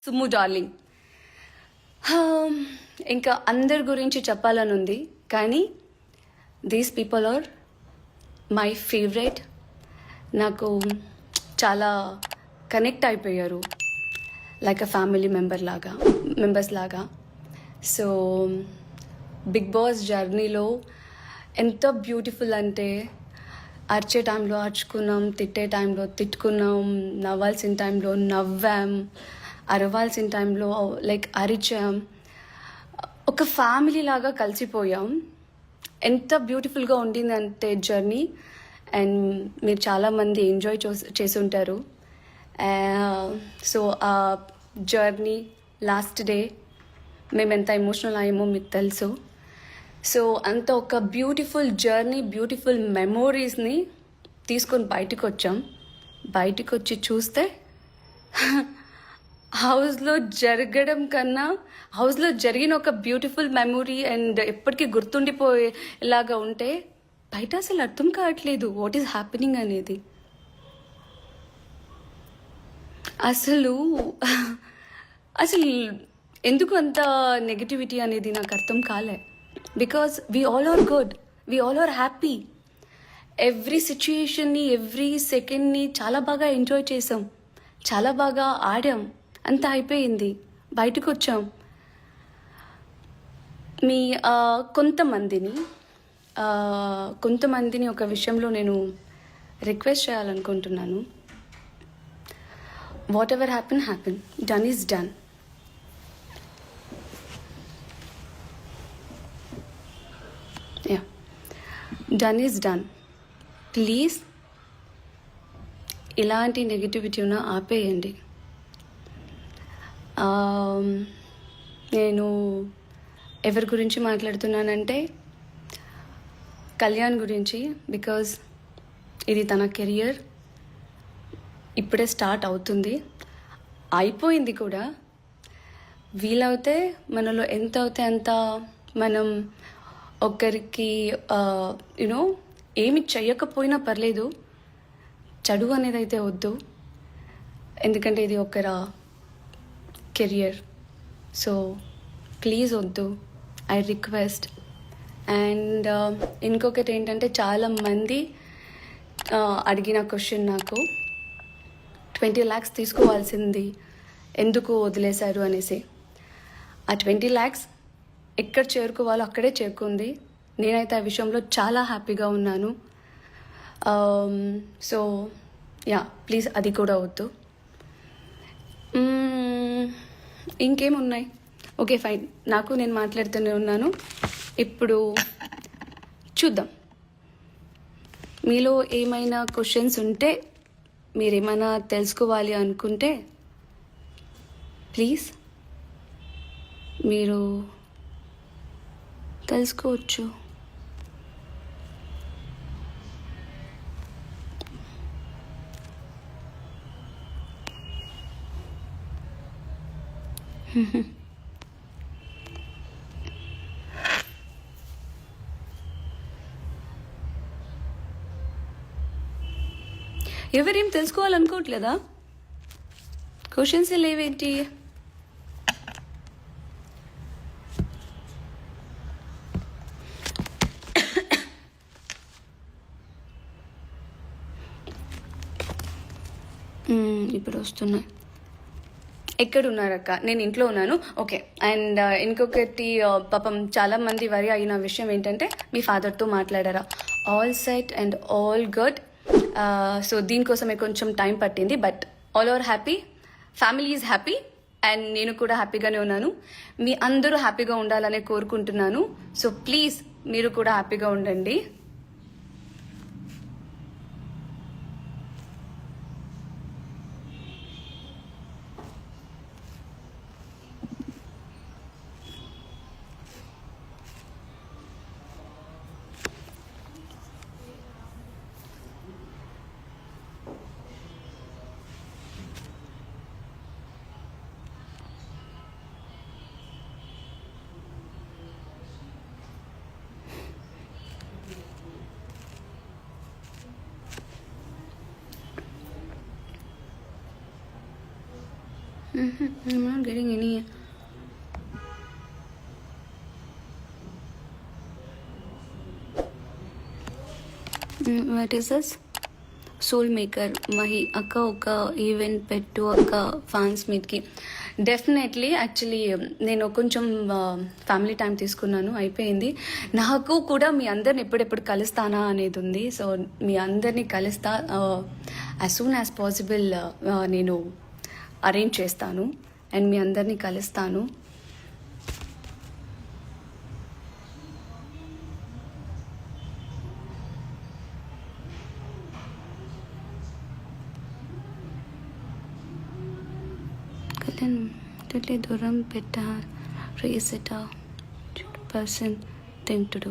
Summu darling. ఇంకా అందరి గురించి చెప్పాలని ఉంది, కానీ these people are my favourite. నాకు చాలా కనెక్ట్ అయిపోయారు, లైక్ అ ఫ్యామిలీ మెంబర్స్ లాగా. సో బిగ్ బాస్ జర్నీలో ఎంత బ్యూటిఫుల్ అంటే, అరిచే టైంలో అరుచుకున్నాం, తిట్టే టైంలో తిట్టుకున్నాం, నవ్వాల్సిన టైంలో నవ్వాం, అరవాల్సిన టైంలో లైక్ అరిచాం, ఒక ఫ్యామిలీ లాగా కలిసిపోయాం. ఎంత బ్యూటిఫుల్గా ఉండిందంటే జర్నీ, అండ్ మీరు చాలామంది ఎంజాయ్ చేసి ఉంటారు. సో ఆ జర్నీ లాస్ట్ డే మేము ఎంత ఎమోషనల్ అయ్యామో మీకు తెలుసు. సో అంత ఒక బ్యూటిఫుల్ జర్నీ, బ్యూటిఫుల్ మెమోరీస్ని తీసుకొని బయటకు వచ్చి చూస్తే హౌస్లో జరగడం కన్నా హౌస్లో జరిగిన ఒక బ్యూటిఫుల్ మెమొరీ అండ్ ఎప్పటికీ గుర్తుండిపోయేలాగా ఉంటే బయట అసలు అర్థం కావట్లేదు వాట్ ఈస్ హ్యాపెనింగ్ అనేది. అసలు ఎందుకు అంత నెగటివిటీ అనేది నాకు అర్థం కాలే. Because we all are good, we all are happy. Every సిచ్యుయేషన్ని, ఎవ్రీ సెకండ్ని చాలా బాగా ఎంజాయ్ చేసాం, చాలా బాగా ఆడాం. అంతా అయిపోయింది, బయటకు వచ్చాం. మీ కొంతమందిని ఒక విషయంలో నేను రిక్వెస్ట్ చేయాలనుకుంటున్నాను. What ever happen, done is done. Done is done. Please ఇలాంటి నెగిటివిటీ ఉన్న ఆపేయండి. నేను ఎవరి గురించి మాట్లాడుతున్నానంటే కళ్యాణ్ గురించి. బికాజ్ ఇది తన కెరియర్, ఇప్పుడే స్టార్ట్ అవుతుంది, అయిపోయింది కూడా. వీలవుతే మనలో ఎంత అవుతే అంత మనం ఒకరికి ఏమి చెయ్యకపోయినా పర్లేదు, చెడు అనేది అయితే వద్దు. ఎందుకంటే ఇది ఒకరా కెరియర్. సో ప్లీజ్ వద్దు, ఐ రిక్వెస్ట్. అండ్ ఇంకొకటి ఏంటంటే, చాలామంది అడిగిన క్వశ్చన్ నాకు, 20 lakhs తీసుకోవాల్సింది ఎందుకు వదిలేశారు అనేసి. ఆ 20 lakhs ఎక్కడ చేరుకోవాలో అక్కడే చేరుకుంది. నేనైతే ఆ విషయంలో చాలా హ్యాపీగా ఉన్నాను. సో ప్లీజ్ అది కూడా వద్దు. ఇంకేమున్నాయి? ఓకే ఫైన్, నేను మాట్లాడుతూనే ఉన్నాను. ఇప్పుడు చూద్దాం, మీలో ఏమైనా క్వశ్చన్స్ ఉంటే, మీరేమైనా తెలుసుకోవాలి అనుకుంటే ప్లీజ్ మీరు తెలుసుకోవచ్చు. ఎవరేం తెలుసుకోవాలనుకోవట్లేదా? క్వశ్చన్స్ లేవేంటి? ఇప్పుడు వస్తున్నాయి. ఎక్కడున్నారక్క? నేను ఇంట్లో ఉన్నాను. ఓకే. అండ్ ఇంకొకటి, పాపం చాలా మంది వరి అయిన విషయం ఏంటంటే, మీ ఫాదర్తో మాట్లాడారా? All set and all good. So దీనికోసమే కొంచెం టైం పట్టింది, but all are happy, family is happy, and నేను కూడా హ్యాపీగానే ఉన్నాను. మీ అందరూ హ్యాపీగా ఉండాలనే కోరుకుంటున్నాను. సో ప్లీజ్ మీరు కూడా హ్యాపీగా ఉండండి. I'm not getting any. What is this? Soul maker Mahi అక్క ఒక ఈవెంట్ పెట్టు అక్క ఫ్యాన్స్ మీట్కి. డెఫినెట్లీ యాక్చువల్లీ నేను కొంచెం ఫ్యామిలీ టైం తీసుకున్నాను, అయిపోయింది. నాకు కూడా మీ అందరిని ఎప్పుడెప్పుడు కలుస్తానా అనేది ఉంది. సో మీ అందరినీ కలుస్తా, యాజ్ సూన్ యాజ్ పాసిబుల్ నేను అరేంజ్ చేస్తాను అండ్ మీ అందరినీ కలుస్తాను. కళ్యాణ్ దూరం పెట్టారు రేసెట పర్సన్ తింటుడు.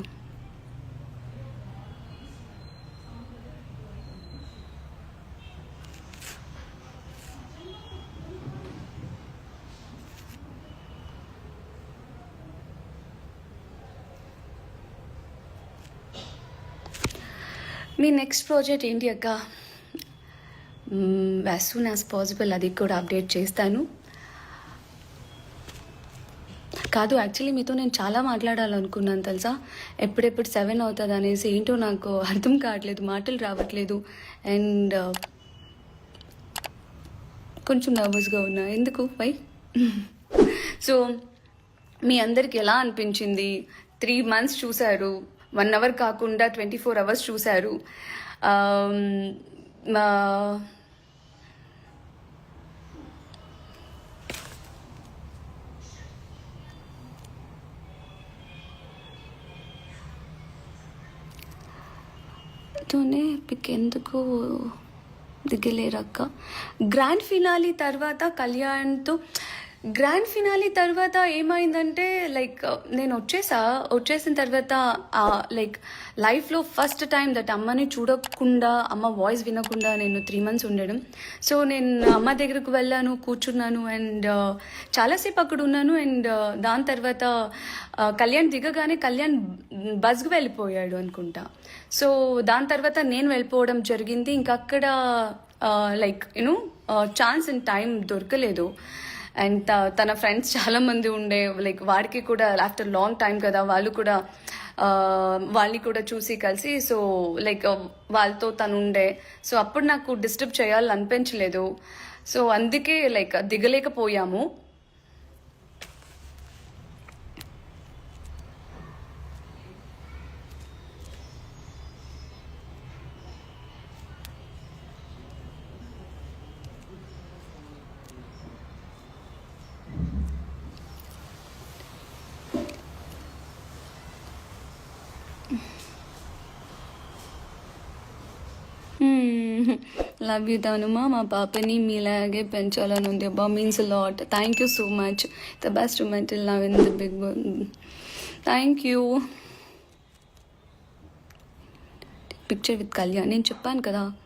మీ నెక్స్ట్ ప్రాజెక్ట్ ఏంటి అక్క? యాజ్ సూన్ యాజ్ పాసిబుల్ అది కూడా అప్డేట్ చేస్తాను. కాదు, యాక్చువల్లీ మీతో నేను చాలా మాట్లాడాలనుకున్నాను తెలుసా. ఎప్పుడెప్పుడు 7 అవుతుంది అనేసి ఏంటో నాకు అర్థం కావట్లేదు, మాటలు రావట్లేదు అండ్ కొంచెం నర్వస్గా ఉన్నా. ఎందుకు వై? సో మీ అందరికి ఎలా అనిపించింది? 3 months చూశారు, 1 hour కాకుండా 24 hours చూశారు. తోనే పిక్ ఎందుకు దిగలేరక్క? గ్రాండ్ ఫినాలి తర్వాత కళ్యాణ్తో గ్రాండ్ ఫినాలి తర్వాత ఏమైందంటే లైక్ నేను వచ్చేసిన తర్వాత లైక్ లైఫ్లో ఫస్ట్ టైం దట్ అమ్మని చూడకుండా, అమ్మ వాయిస్ వినకుండా నేను 3 months ఉండడం. సో నేను అమ్మ దగ్గరకు వెళ్ళాను, కూర్చున్నాను అండ్ చాలాసేపు అక్కడ ఉన్నాను. అండ్ దాని తర్వాత కళ్యాణ్ దిగగానే కళ్యాణ్ బస్కి వెళ్ళిపోయాడు అనుకుంటా. సో దాని తర్వాత నేను వెళ్ళిపోవడం జరిగింది. ఇంకా అక్కడ like you know chance and time దొరకలేదు. అండ్ తన ఫ్రెండ్స్ చాలామంది ఉండే, లైక్ వాడికి కూడా ఆఫ్టర్ లాంగ్ టైం కదా, వాళ్ళని కూడా చూసి కలిసి, సో లైక్ వాళ్ళతో తను ఉండే. సో అప్పుడు నాకు డిస్టర్బ్ చేయాలని అనిపించలేదు. సో అందుకే లైక్ దిగలేకపోయాము. Love you Tanuma. మా పాపని మీలాగే పెంచాలని ఉంది అబ్బా. Means lot. Thank you so much. The best mental love in the big world. Thank you. Picture with Kalyan నేను చెప్పాను కదా,